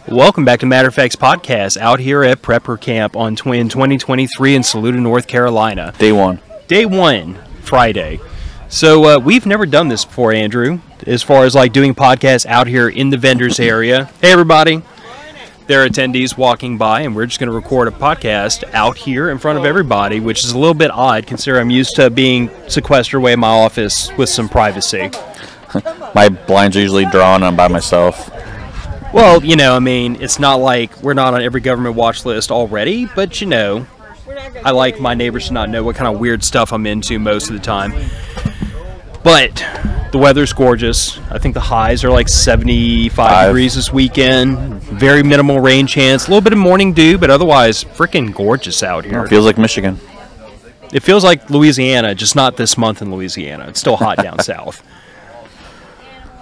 Welcome back to Matter of Facts Podcast out here at Prepper Camp on Twin 2023 in Saluda, North Carolina. Day one, Friday. So we've never done this before, Andrew, as far as like doing podcasts out here in the vendors area. Hey, everybody. There are attendees walking by, and we're just going to record a podcast out here in front of everybody, which is a little bit odd considering I'm used to being sequestered away in my office with some privacy. My blinds are usually drawn. I'm by myself. Well, it's not like we're not on every government watch list already, but, I like my neighbors to not know what kind of weird stuff I'm into most of the time. But the weather's gorgeous. I think the highs are like 75 degrees this weekend. Very minimal rain chance. A little bit of morning dew, but otherwise freaking gorgeous out here. It feels like Michigan. It feels like Louisiana, just not this month in Louisiana. It's still hot down south.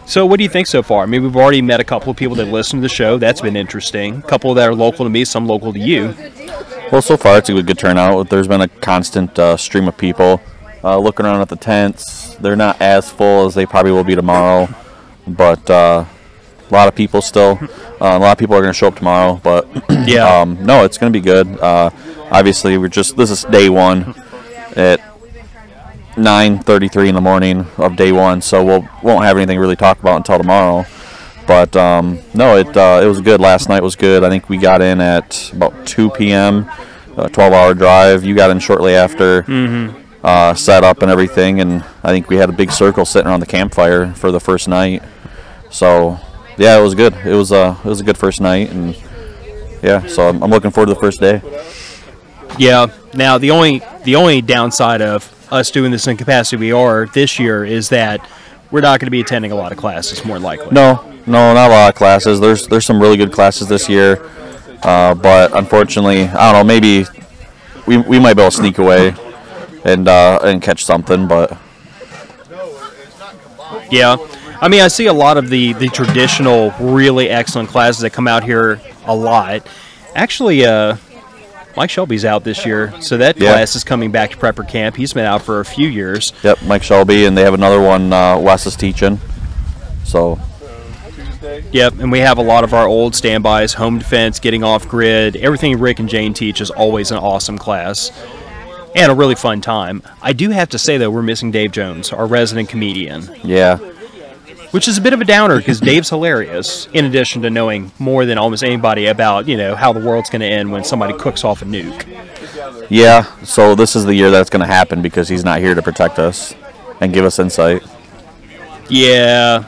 So what do you think so far? I mean, we've already met a couple of people that listen to the show. That's been interesting. A couple that are local to me, some local to you. Well, so far it's a good turnout. There's been a constant stream of people looking around at the tents. They're not as full as they probably will be tomorrow, but a lot of people still. A lot of people are going to show up tomorrow, but yeah, no, it's going to be good. Obviously, this is day one at 9:33 in the morning of day one, so won't have anything to really talk about until tomorrow. But no, it was good. Last night was good. I think we got in at about 2 p.m. A 12-hour drive. You got in shortly after. Set up and everything, and I think we had a big circle sitting around the campfire for the first night. So yeah, it was good. It was a good first night, and yeah, so I'm looking forward to the first day. Yeah. Now the only downside of us doing this in capacity we are this year is that we're not going to be attending a lot of classes, more than likely. No, not a lot of classes. There's some really good classes this year, but unfortunately, I don't know. Maybe we might be able to sneak away and catch something, but yeah. I mean, I see a lot of the traditional, really excellent classes that come out here a lot. Actually, Mike Shelby's out this year, so that class is coming back to Prepper Camp. He's been out for a few years. Yep, Mike Shelby, and they have another one Wes is teaching. So. Yep, and we have a lot of our old standbys, home defense, getting off grid. Everything Rick and Jane teach is always an awesome class and a really fun time. I do have to say, though, we're missing Dave Jones, our resident comedian. Yeah. Which is a bit of a downer because Dave's hilarious, in addition to knowing more than almost anybody about, how the world's going to end when somebody cooks off a nuke. Yeah, so this is the year that's going to happen because he's not here to protect us and give us insight. Yeah,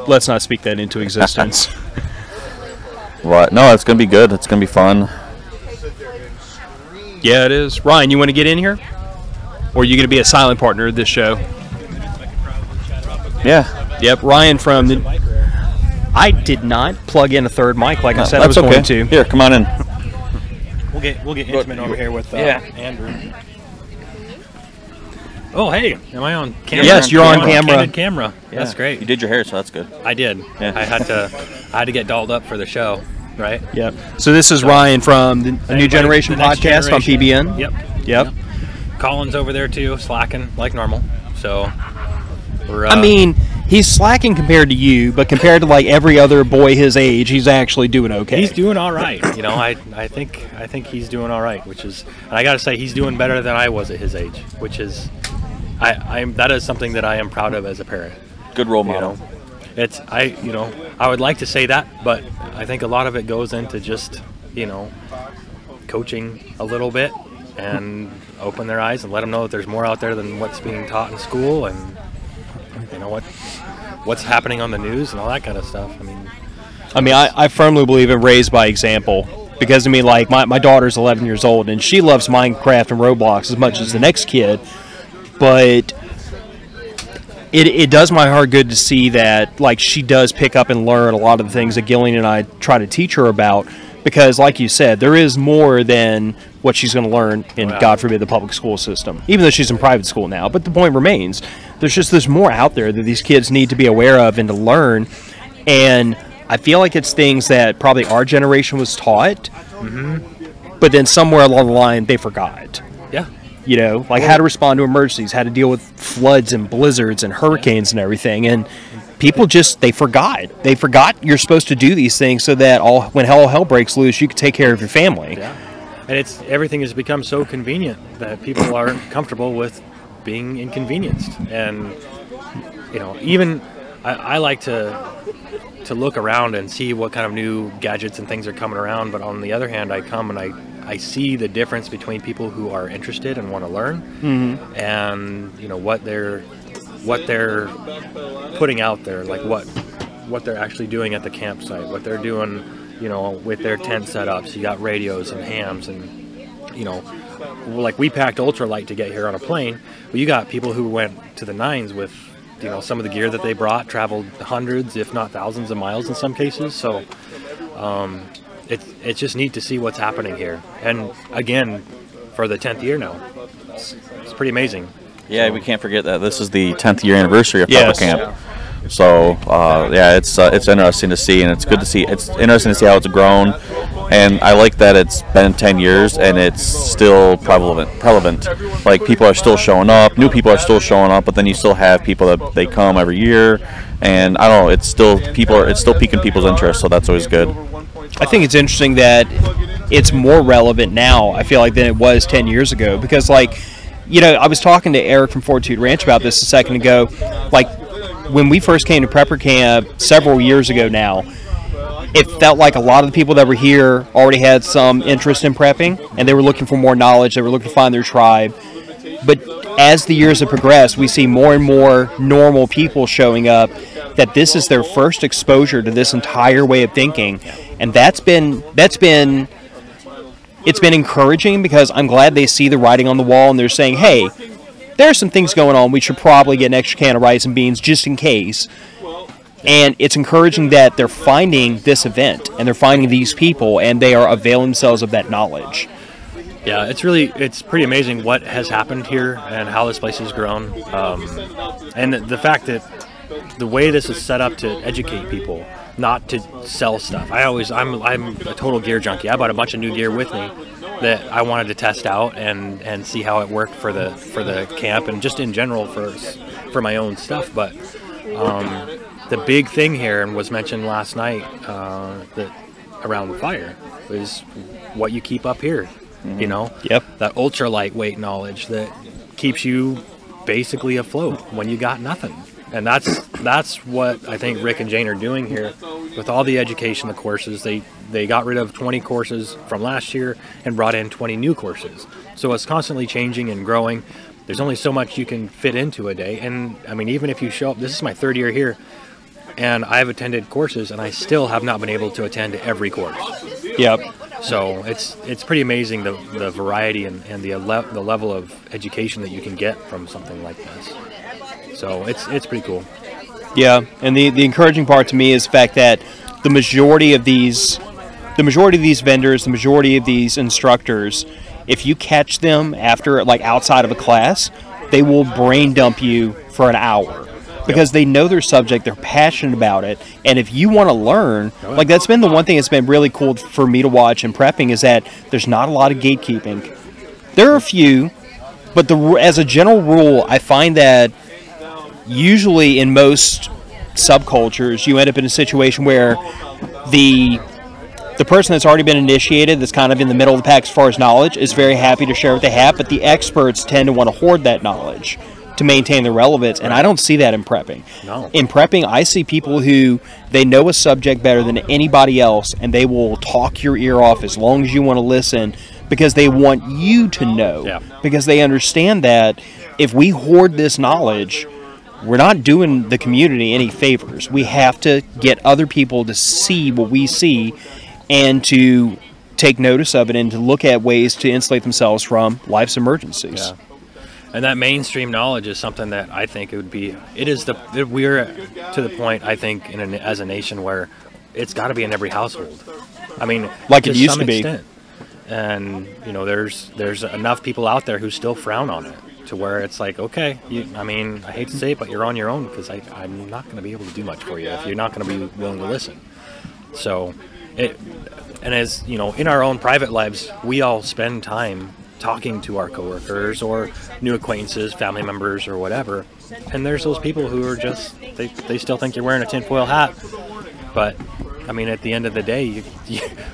let's not speak that into existence. But no, it's going to be good. It's going to be fun. Yeah, it is. Ryan, you want to get in here? Or are you going to be a silent partner of this show? Yeah. Yep, Ryan from the... I did not plug in a third mic like I said I was going to. Here, come on in. We'll get intimate over here with Andrew. Oh, hey, am I on camera? Yes, you're on camera. Candid camera. Yeah. That's great. You did your hair, so that's good. I did. Yeah. I had to get dolled up for the show, right? Yep. So this is Ryan from the New Generation podcast on PBN. Yep. Colin's over there too, slacking like normal. So we're. I mean, he's slacking compared to you, but compared to like every other boy his age, he's actually doing okay. He's doing all right. I think he's doing all right, which is, and I got to say he's doing better than I was at his age, which is, that is something that I am proud of as a parent. Good role model. I would like to say that, but I think a lot of it goes into just, coaching a little bit and open their eyes and let them know that there's more out there than what's being taught in school, and what's happening on the news and all that kind of stuff. I firmly believe in raised by example, because like my daughter's 11 years old and she loves Minecraft and Roblox as much as the next kid, but it does my heart good to see that like she does pick up and learn a lot of the things that Gillian and I try to teach her about, because like you said, there is more than what she's going to learn in, God forbid, the public school system, even though she's in private school now. But the point remains, there's more out there that these kids need to be aware of and to learn, and I feel like it's things that probably our generation was taught, but then somewhere along the line they forgot. Yeah. Like how to respond to emergencies, how to deal with floods and blizzards and hurricanes and everything. And people just, they forgot you're supposed to do these things so that when hell breaks loose, you can take care of your family. Yeah. And everything has become so convenient that people aren't comfortable with being inconvenienced. And even I like to look around and see what kind of new gadgets and things are coming around, but on the other hand, I come and I see the difference between people who are interested and want to learn, and what they're putting out there, like what they're actually doing at the campsite, what they're doing with their tent setups. You got radios and hams, and like we packed ultralight to get here on a plane, but you got people who went to the nines with some of the gear that they brought, traveled hundreds, if not thousands of miles in some cases. So it's just neat to see what's happening here. And again, for the 10th year now, it's pretty amazing. Yeah, we can't forget that this is the 10th year anniversary of Prepper Camp. So it's interesting to see, and it's good to see. It's interesting to see how it's grown, and I like that it's been 10 years and it's still prevalent. Like, people are still showing up, new people are still showing up, but then you still have people that they come every year, and I don't know, it's still piquing people's interest, so that's always good. I think it's interesting that it's more relevant now, I feel like, than it was 10 years ago, because I was talking to Eric from Fortitude Ranch about this a second ago. Like, when we first came to Prepper Camp several years ago now, it felt like a lot of the people that were here already had some interest in prepping, and they were looking for more knowledge. They were looking to find their tribe. But as the years have progressed, we see more and more normal people showing up that this is their first exposure to this entire way of thinking, and it's been encouraging, because I'm glad they see the writing on the wall and they're saying, hey, there are some things going on. We should probably get an extra can of rice and beans just in case. And it's encouraging that they're finding this event and they're finding these people and they are availing themselves of that knowledge. Yeah, it's pretty amazing what has happened here and how this place has grown. And the fact that the way this is set up to educate people, not to sell stuff. I'm a total gear junkie. I bought a bunch of new gear with me that I wanted to test out and see how it worked for the camp and just in general for my own stuff. But the big thing here, and was mentioned last night, that around the fire, is what you keep up here. Yep. That ultra lightweight knowledge that keeps you basically afloat when you got nothing. And that's what I think Rick and Jane are doing here with all the education, the courses. They got rid of 20 courses from last year and brought in 20 new courses. So it's constantly changing and growing. There's only so much you can fit into a day. And I mean, even if you show up, this is my 3rd year here, and I've attended courses and I still have not been able to attend every course. Yep. So it's pretty amazing the variety and the level of education that you can get from something like this. So it's pretty cool. Yeah, and the encouraging part to me is the fact that the majority of these vendors, the majority of these instructors, if you catch them after, like, outside of a class, they will brain dump you for an hour. Because they know their subject, they're passionate about it, and if you want to learn, like, that's been the one thing that's been really cool for me to watch in prepping, is that there's not a lot of gatekeeping. There are a few, but as a general rule, I find that usually in most subcultures, you end up in a situation where the person that's already been initiated, that's kind of in the middle of the pack as far as knowledge, is very happy to share what they have, but the experts tend to want to hoard that knowledge to maintain their relevance, and I don't see that in prepping. No. In prepping, I see people who, they know a subject better than anybody else, and they will talk your ear off as long as you want to listen, because they want you to know. Yeah. Because they understand that if we hoard this knowledge, we're not doing the community any favors. We have to get other people to see what we see and to take notice of it and to look at ways to insulate themselves from life's emergencies. Yeah. And that mainstream knowledge is something that I think we're to the point, I think, as a nation where it's got to be in every household. I mean, like it used to be. And there's enough people out there who still frown on it, to where it's like, okay, I hate to say it, but you're on your own, because I'm not going to be able to do much for you if you're not going to be willing to listen. So, and as in our own private lives, we all spend time talking to our coworkers or new acquaintances, family members, or whatever. And there's those people who are just, they still think you're wearing a tinfoil hat. But, I mean, at the end of the day,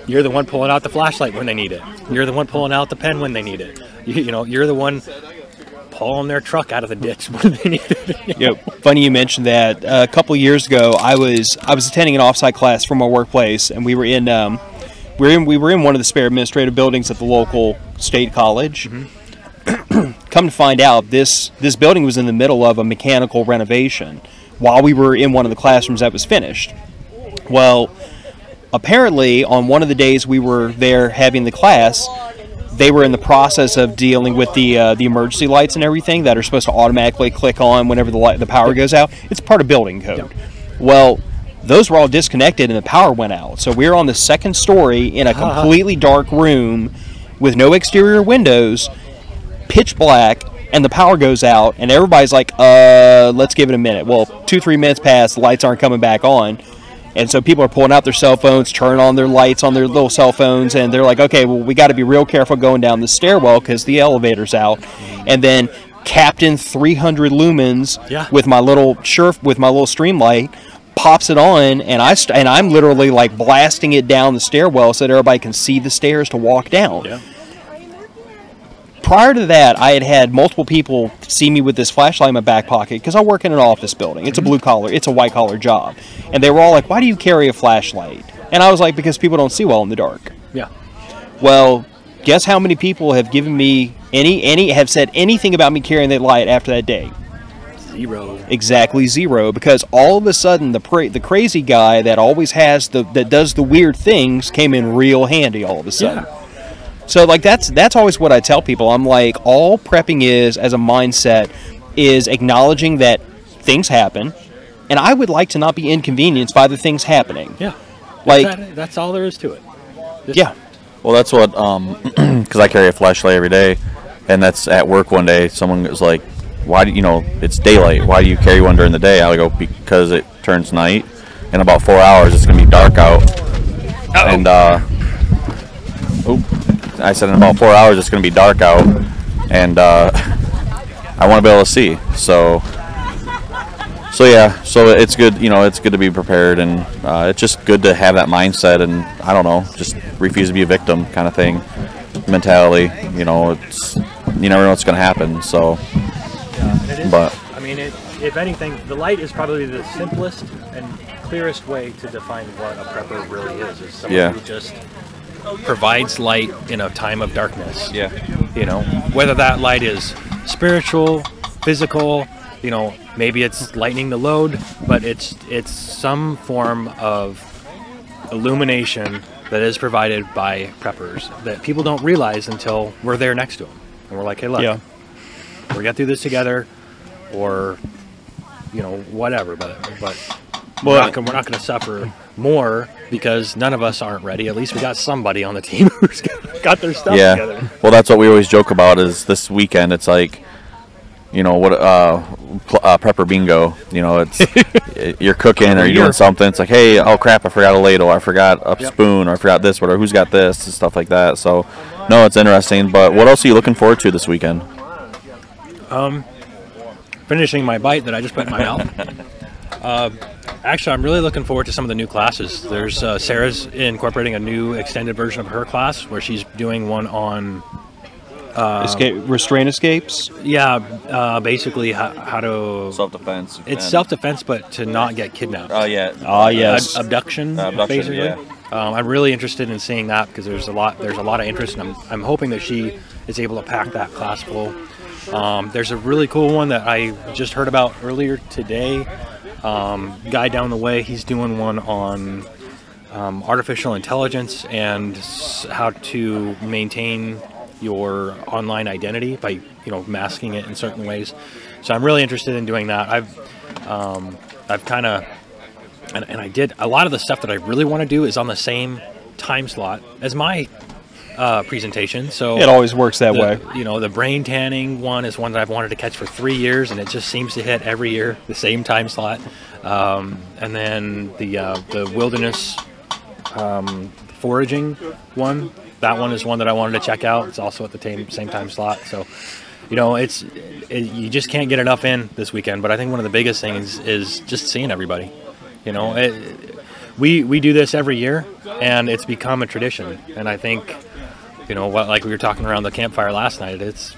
you're the one pulling out the flashlight when they need it. You're the one pulling out the pen when they need it. You know, you're the one pulling their truck out of the ditch when they need it. Yeah, funny you mentioned that. A couple years ago, I was attending an offsite class from my workplace, and we were in one of the spare administrative buildings at the local state college. Mm-hmm. Come to find out, this building was in the middle of a mechanical renovation while we were in one of the classrooms that was finished. Well, apparently, on one of the days we were there having the class, they were in the process of dealing with the emergency lights and everything that are supposed to automatically click on whenever the power goes out. It's part of building code. Yep. Well, those were all disconnected and the power went out. So we were on the second story in a completely dark room with no exterior windows, pitch black, and the power goes out, and everybody's like, let's give it a minute. Well, 2-3 minutes pass, the lights aren't coming back on. And so people are pulling out their cell phones, turning on their lights on their little cell phones, and they're like, okay, well, we got to be real careful going down the stairwell because the elevator's out. And then Captain 300 lumens with my little stream light pops it on, and I'm literally like blasting it down the stairwell so that everybody can see the stairs to walk down. Yeah. Prior to that, I had multiple people see me with this flashlight in my back pocket because I work in an office building. It's a it's a white-collar job. And they were all like, why do you carry a flashlight? And I was like, because people don't see well in the dark. Yeah. Well, guess how many people have given me have said anything about me carrying that light after that day? 0. Exactly 0, because all of a sudden the crazy guy that always has that does the weird things came in real handy all of a sudden. Yeah. So, like, that's always what I tell people. I'm like, all prepping is, as a mindset, is acknowledging that things happen, and I would like to not be inconvenienced by the things happening. Yeah. Like, that's all there is to it. Yeah. Well, that's what, because I carry a flashlight every day, and that's at work one day. Someone was like, why do it's daylight. Why do you carry one during the day? I go, because it turns night. In about 4 hours, it's going to be dark out. Uh-oh. And, I said in about 4 hours it's going to be dark out, and I want to be able to see. So yeah, so it's good. It's good to be prepared, and it's just good to have that mindset, and I don't know, just refuse to be a victim kind of thing mentality. It's you never know what's going to happen. So, yeah, it is, but I mean, if anything, the light is probably the simplest and clearest way to define what a prepper really is someone who just provides light in a time of darkness. Yeah. Whether that light is spiritual, physical, maybe it's lightening the load, but it's some form of illumination that is provided by preppers that people don't realize until we're there next to them. And we're like, hey, look, we got through this together, or, whatever, but we're not going to suffer more because none of us aren't ready. At least we got somebody on the team who's got their stuff together. Well, that's what we always joke about is this weekend. It's like, prepper bingo. It's you're cooking or you're doing something. It's like, hey, oh crap, I forgot a ladle, or I forgot a spoon, or I forgot this, whatever. Who's got this and stuff like that. So, no, it's interesting. But what else are you looking forward to this weekend? Finishing my bite that I just put in my mouth. Actually, I'm really looking forward to some of the new classes. There's Sarah's incorporating a new extended version of her class where she's doing one on restraint escapes. Yeah, basically how to self-defense. It's self-defense, but to not get kidnapped. Oh yeah. Yes. Abduction. Basically. Yeah. I'm really interested in seeing that because there's a lot of interest, and I'm hoping that she is able to pack that class full. There's a really cool one that I just heard about earlier today. Guy down the way, he's doing one on artificial intelligence and how to maintain your online identity by masking it in certain ways. So I'm really interested in doing that. I've kind of and I did a lot of the stuff that I really want to do is on the same time slot as my presentation. So it always works that way. The brain tanning one is one that I've wanted to catch for 3 years, and it just seems to hit every year the same time slot. And then the wilderness foraging one, that one is one that I wanted to check out. It's also at the same time slot. So, you know, you just can't get enough in this weekend. But I think one of the biggest things is just seeing everybody. You know, we do this every year, and it's become a tradition. And I think, you know, like we were talking around the campfire last night, it's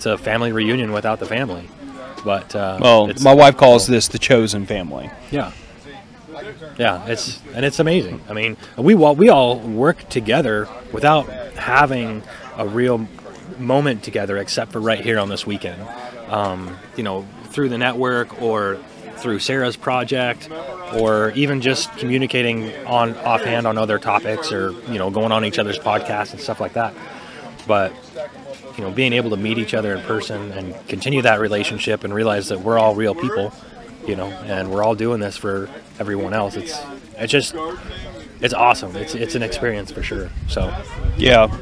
a family reunion without the family. But my wife calls this the chosen family. Yeah. Yeah, it's amazing. I mean, we all work together without having a real moment together, except for right here on this weekend. You know, through the network or through Sarah's project, or even just communicating offhand on other topics, or you know, going on each other's podcasts and stuff like that. But you know, being able to meet each other in person and continue that relationship and realize that we're all real people, you know, and we're all doing this for everyone else. It's awesome. It's an experience for sure. So yeah.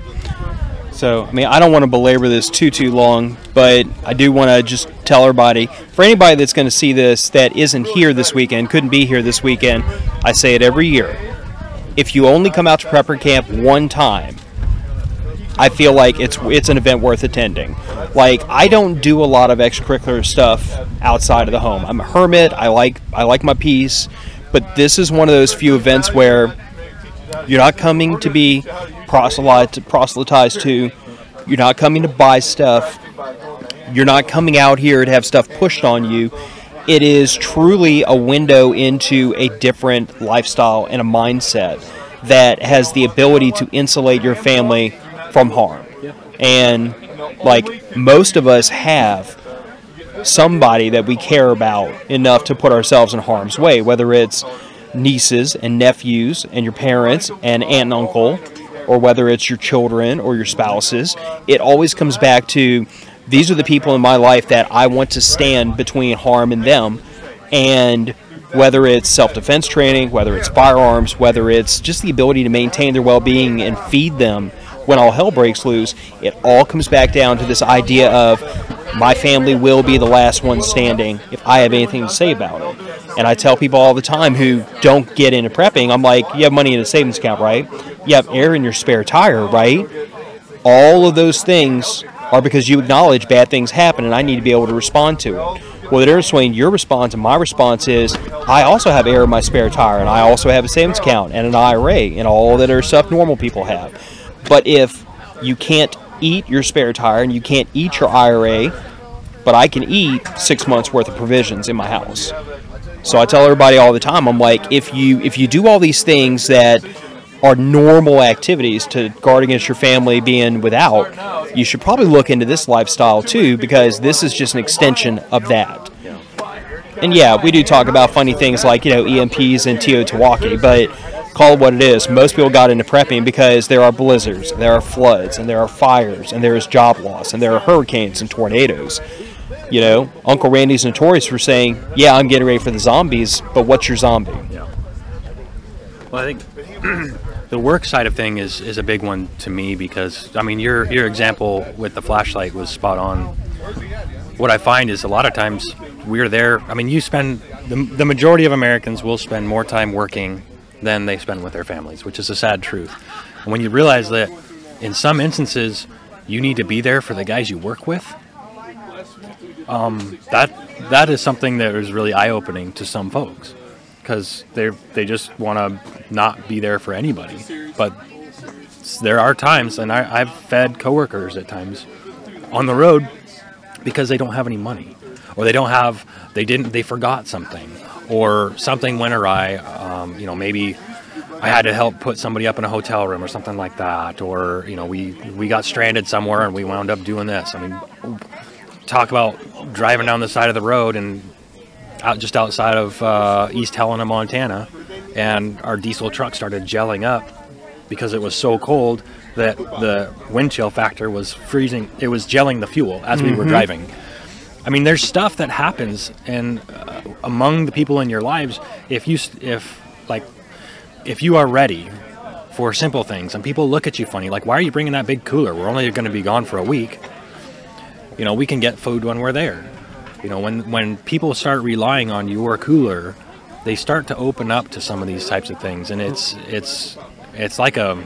So I mean, I don't want to belabor this too long, but I do want to just tell everybody, for anybody that's going to see this that isn't here this weekend, couldn't be here this weekend, I say it every year. If you only come out to prepper camp one time, I feel like it's an event worth attending. Like, I don't do a lot of extracurricular stuff outside of the home. I'm a hermit. I like my peace, but this is one of those few events where you're not coming to be proselytized to. You're not coming to buy stuff. You're not coming out here to have stuff pushed on you. It is truly a window into a different lifestyle and a mindset that has the ability to insulate your family from harm. And like, most of us have somebody that we care about enough to put ourselves in harm's way, whether it's nieces and nephews and your parents and aunt and uncle, or whether it's your children or your spouses. It always comes back to, these are the people in my life that I want to stand between harm and them. And whether it's self-defense training, whether it's firearms, whether it's just the ability to maintain their well-being and feed them when all hell breaks loose, it all comes back down to this idea of, my family will be the last one standing if I have anything to say about it. And I tell people all the time who don't get into prepping, I'm like, you have money in a savings account, right? You have air in your spare tire, right? All of those things are because you acknowledge bad things happen, and I need to be able to respond to it. Well, the difference between your response and my response is, I also have air in my spare tire, and I also have a savings account and an IRA and all that other stuff normal people have. But if you can't eat your spare tire and you can't eat your IRA, but I can eat 6 months worth of provisions in my house. So I tell everybody all the time, I'm like, if you do all these things that are normal activities to guard against your family being without, you should probably look into this lifestyle too, because this is just an extension of that. And yeah, we do talk about funny things like, you know, EMPs and Teotihuacan, but call it what it is. Most people got into prepping because there are blizzards, there are floods, and there are fires, and there is job loss, and there are hurricanes and tornadoes. You know, Uncle Randy's notorious for saying, yeah, I'm getting ready for the zombies, but what's your zombie? Yeah. Well, I think the work side of thing is a big one to me, because, I mean, your example with the flashlight was spot on. What I find is a lot of times we're there, I mean, the majority of Americans will spend more time working than they spend with their families, which is a sad truth. And when you realize that in some instances you need to be there for the guys you work with, that is something that is really eye-opening to some folks, because they just want to not be there for anybody. But there are times, and I've fed coworkers at times on the road because they don't have any money, or they forgot something, or something went awry. You know, maybe I had to help put somebody up in a hotel room or something like that, or you know, we got stranded somewhere and we wound up doing this. I mean, talk about driving down the side of the road and just outside of East Helena, Montana, and our diesel truck started gelling up because it was so cold that the wind chill factor was freezing. It was gelling the fuel as we were driving. I mean, there's stuff that happens, and among the people in your lives, if you are ready for simple things, and people look at you funny, like, why are you bringing that big cooler? We're only going to be gone for a week. You know, we can get food when we're there. You know, when people start relying on your cooler, they start to open up to some of these types of things, and it's like a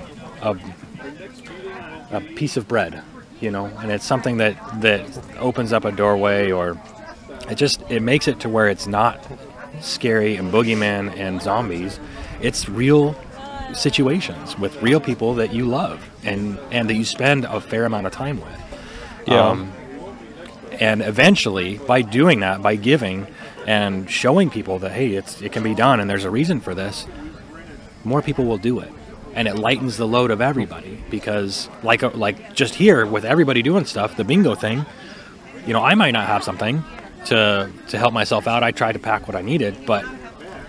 a piece of bread, and it's something that opens up a doorway, or it makes it to where it's not scary and boogeyman and zombies. It's real situations with real people that you love and that you spend a fair amount of time with. Yeah. And eventually, by doing that, by giving and showing people that, hey, it can be done and there's a reason for this, more people will do it. And it lightens the load of everybody, because like just here with everybody doing stuff, the bingo thing, I might not have something to help myself out. I tried to pack what I needed, but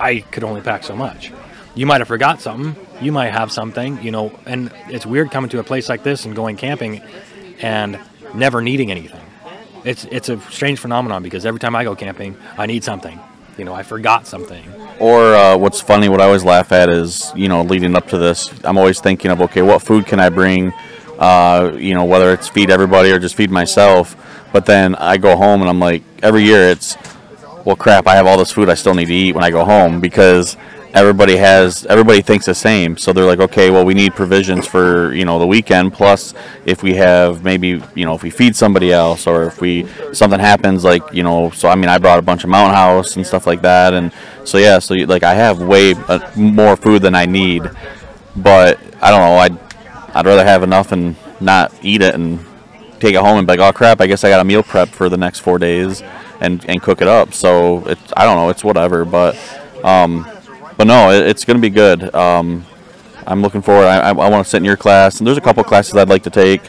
I could only pack so much. You might have forgot something. You might have something, and it's weird coming to a place like this and going camping and never needing anything. It's a strange phenomenon, because every time I go camping, I need something. I forgot something. Or what's funny, what I always laugh at is, leading up to this, I'm always thinking of, okay, what food can I bring, whether it's feed everybody or just feed myself. But then I go home and I'm like, every year it's, well, crap, I have all this food I still need to eat when I go home, because everybody thinks the same. So they're like, okay, well, we need provisions for, the weekend. Plus, if we have maybe, if we feed somebody else, or if something happens, like, so I brought a bunch of Mountain House and stuff like that. And so, yeah, I have way more food than I need. But I don't know, I'd rather have enough and not eat it and take it home and be like, oh crap, I guess I got a meal prep for the next 4 days and cook it up. So I don't know, it's whatever. But no, it's going to be good. I'm looking forward. I want to sit in your class, and there's a couple classes I'd like to take.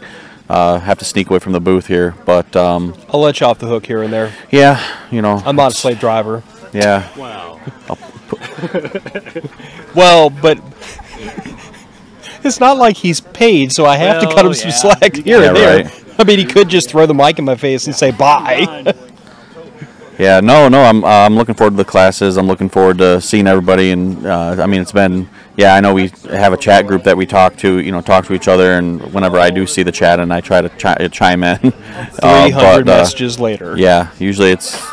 Have to sneak away from the booth here, but I'll let you off the hook here and there. Yeah, I'm not a slave driver. Yeah. Wow. Well, but it's not like he's paid, so I have to cut him some slack here and there. Right. I mean, he could just throw the mic in my face and say bye. Yeah, no, I'm looking forward to the classes. I'm looking forward to seeing everybody, and it's been, I know we have a chat group that we talk to each other, and whenever I do see the chat, and I try to chime in. 300 messages later. Yeah, usually it's,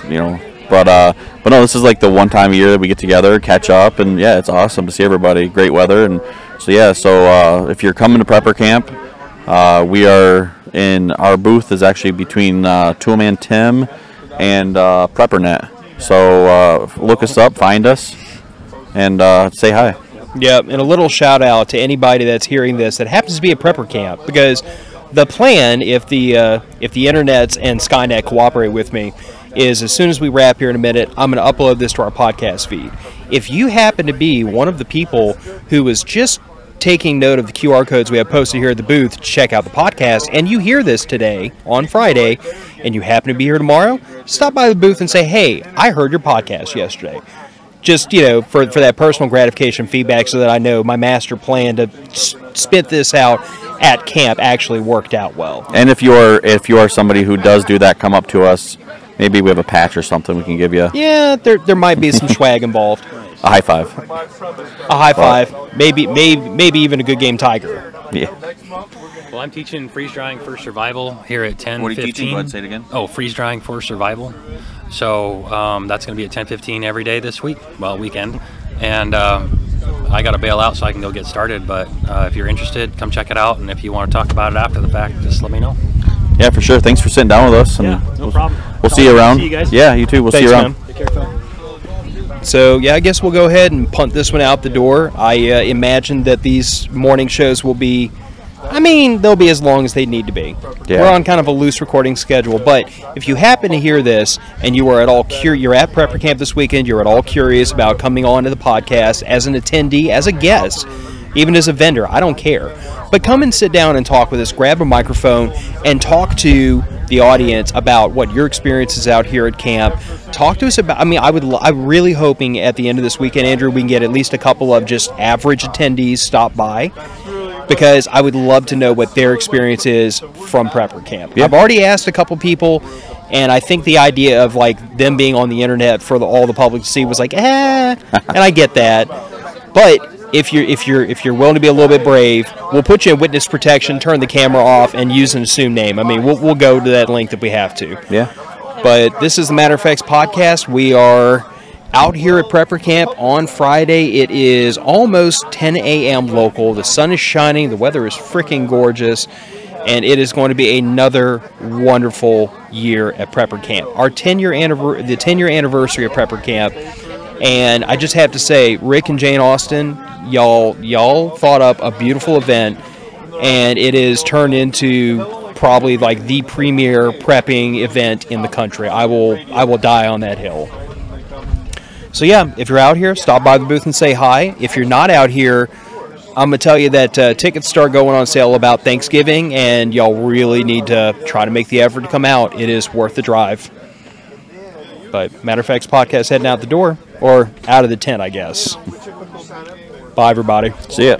but no, this is like the one time a year that we get together, catch up, and yeah, it's awesome to see everybody. Great weather, and so if you're coming to Prepper Camp, we are in, our booth is actually between Toolman Tim and PrepperNet. So look us up, find us, and say hi. Yep, and a little shout out to anybody that's hearing this that happens to be at Prepper Camp, because the plan, if the internets and Skynet cooperate with me, is as soon as we wrap here in a minute, I'm going to upload this to our podcast feed. If you happen to be one of the people who was just taking note of the QR codes we have posted here at the booth to check out the podcast, and you hear this today on Friday, and you happen to be here tomorrow, stop by the booth and say, hey, I heard your podcast yesterday. Just, for that personal gratification feedback, so that I know my master plan to spit this out at camp actually worked out well. And if you are somebody who does do that, come up to us. Maybe we have a patch or something we can give you. Yeah, there might be some swag involved. A high five. A high five. Maybe even a good game tiger. Yeah. Well, I'm teaching freeze drying for survival here at 10:15. What are you teaching? Go ahead, say it again. Oh, freeze drying for survival. So that's going to be at 10:15 every day this weekend. And I got to bail out so I can go get started. But if you're interested, come check it out. And if you want to talk about it after the fact, just let me know. Yeah, for sure. Thanks for sitting down with us. And yeah, no problem. We'll see you around. See you guys. Yeah, you too. We'll see you around. Man. Take care, Phil. So, yeah, I guess we'll go ahead and punt this one out the door. I imagine that these morning shows will be, they'll be as long as they need to be. Yeah. We're on kind of a loose recording schedule, but if you happen to hear this and you are at all you're at Prepper Camp this weekend, you're at all curious about coming on to the podcast as an attendee, as a guest, even as a vendor, I don't care. But come and sit down and talk with us, grab a microphone, and talk to the audience about what your experience is out here at camp. Talk to us about, I'm really hoping at the end of this weekend, Andrew, we can get at least a couple of just average attendees stop by, because I would love to know what their experience is from Prepper Camp. Yep. I've already asked a couple people, and I think the idea of like them being on the internet for all the public to see was like, and I get that. But if you're willing to be a little bit brave, we'll put you in witness protection, turn the camera off, and use an assumed name. We'll go to that length if we have to. Yeah. But this is the Matter of Facts podcast. We are out here at Prepper Camp on Friday. It is almost 10 a.m. local. The sun is shining. The weather is freaking gorgeous. and it is going to be another wonderful year at Prepper Camp. Our 10-year anniversary of Prepper Camp, and I just have to say, Rick and Jane Austin, y'all thought up a beautiful event, and it is turned into probably like the premier prepping event in the country. I will die on that hill. So yeah, if you're out here, stop by the booth and say hi. If you're not out here, I'm going to tell you that tickets start going on sale about Thanksgiving, and y'all really need to try to make the effort to come out. It is worth the drive. But Matter of Fact's podcast heading out the door, or out of the tent, I guess. Bye, everybody. See ya.